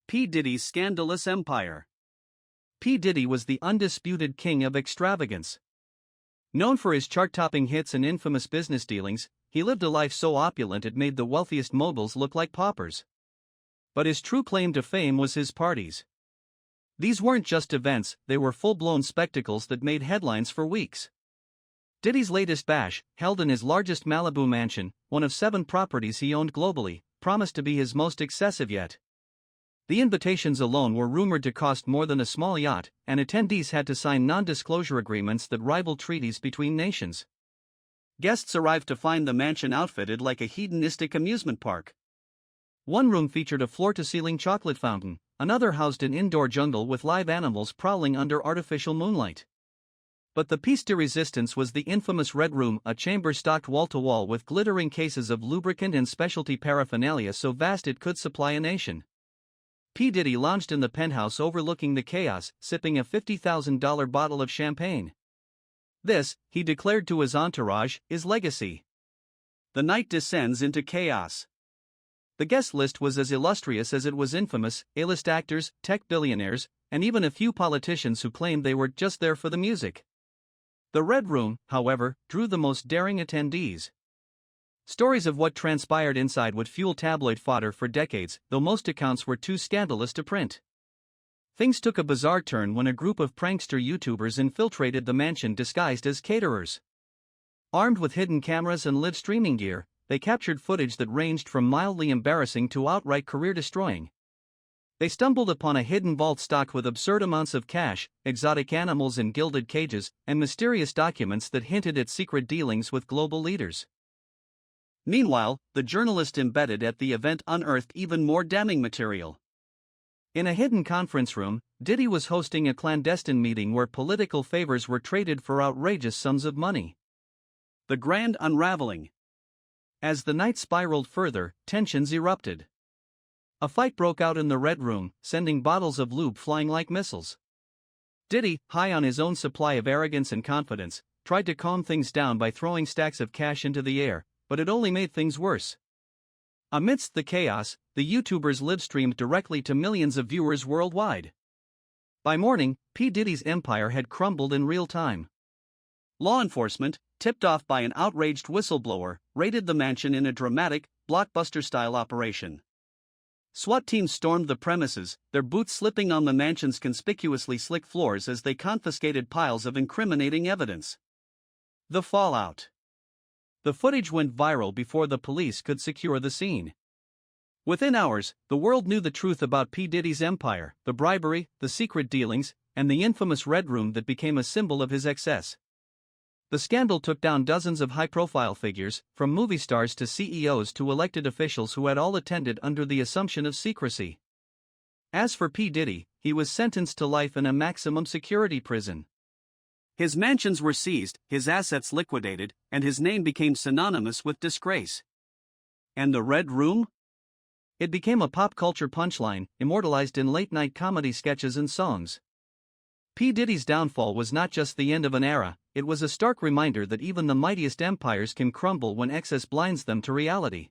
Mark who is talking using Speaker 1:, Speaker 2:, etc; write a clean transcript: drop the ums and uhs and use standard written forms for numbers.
Speaker 1: P Diddy's scandalous empire. P Diddy was the undisputed king of extravagance. Known for his chart-topping hits and infamous business dealings, he lived a life so opulent it made the wealthiest moguls look like paupers. But his true claim to fame was his parties. These weren't just events, they were full-blown spectacles that made headlines for weeks. Diddy's latest bash, held in his largest Malibu mansion, one of 7 properties he owned globally, promised to be his most excessive yet. The invitations alone were rumored to cost more than a small yacht, and attendees had to sign non-disclosure agreements that rivaled treaties between nations. Guests arrived to find the mansion outfitted like a hedonistic amusement park. One room featured a floor-to-ceiling chocolate fountain, another housed an indoor jungle with live animals prowling under artificial moonlight. But the piece de resistance was the infamous Red Room, a chamber stocked wall-to-wall with glittering cases of lubricant and specialty paraphernalia so vast it could supply a nation. P. Diddy lounged in the penthouse overlooking the chaos, sipping a $50,000 bottle of champagne. This, he declared to his entourage, is legacy. The night descends into chaos. The guest list was as illustrious as it was infamous: A-list actors, tech billionaires, and even a few politicians who claimed they were just there for the music. The Red Room, however, drew the most daring attendees. Stories of what transpired inside would fuel tabloid fodder for decades, though most accounts were too scandalous to print. Things took a bizarre turn when a group of prankster YouTubers infiltrated the mansion disguised as caterers. Armed with hidden cameras and live streaming gear, they captured footage that ranged from mildly embarrassing to outright career-destroying. They stumbled upon a hidden vault stocked with absurd amounts of cash, exotic animals in gilded cages, and mysterious documents that hinted at secret dealings with global leaders. Meanwhile, the journalist embedded at the event unearthed even more damning material. In a hidden conference room, Diddy was hosting a clandestine meeting where political favors were traded for outrageous sums of money. The grand unraveling. As the night spiraled further, tensions erupted. A fight broke out in the Red Room, sending bottles of lube flying like missiles. Diddy, high on his own supply of arrogance and confidence, tried to calm things down by throwing stacks of cash into the air, but it only made things worse. Amidst the chaos, the YouTubers live-streamed directly to millions of viewers worldwide. By morning, P. Diddy's empire had crumbled in real time. Law enforcement, tipped off by an outraged whistleblower, raided the mansion in a dramatic, blockbuster-style operation. SWAT teams stormed the premises, their boots slipping on the mansion's conspicuously slick floors as they confiscated piles of incriminating evidence. The fallout. The footage went viral before the police could secure the scene. Within hours, the world knew the truth about P. Diddy's empire, the bribery, the secret dealings, and the infamous Red Room that became a symbol of his excess. The scandal took down dozens of high-profile figures, from movie stars to CEOs to elected officials who had all attended under the assumption of secrecy. As for P. Diddy, he was sentenced to life in a maximum security prison. His mansions were seized, his assets liquidated, and his name became synonymous with disgrace. And the Red Room? It became a pop culture punchline, immortalized in late-night comedy sketches and songs. P. Diddy's downfall was not just the end of an era, it was a stark reminder that even the mightiest empires can crumble when excess blinds them to reality.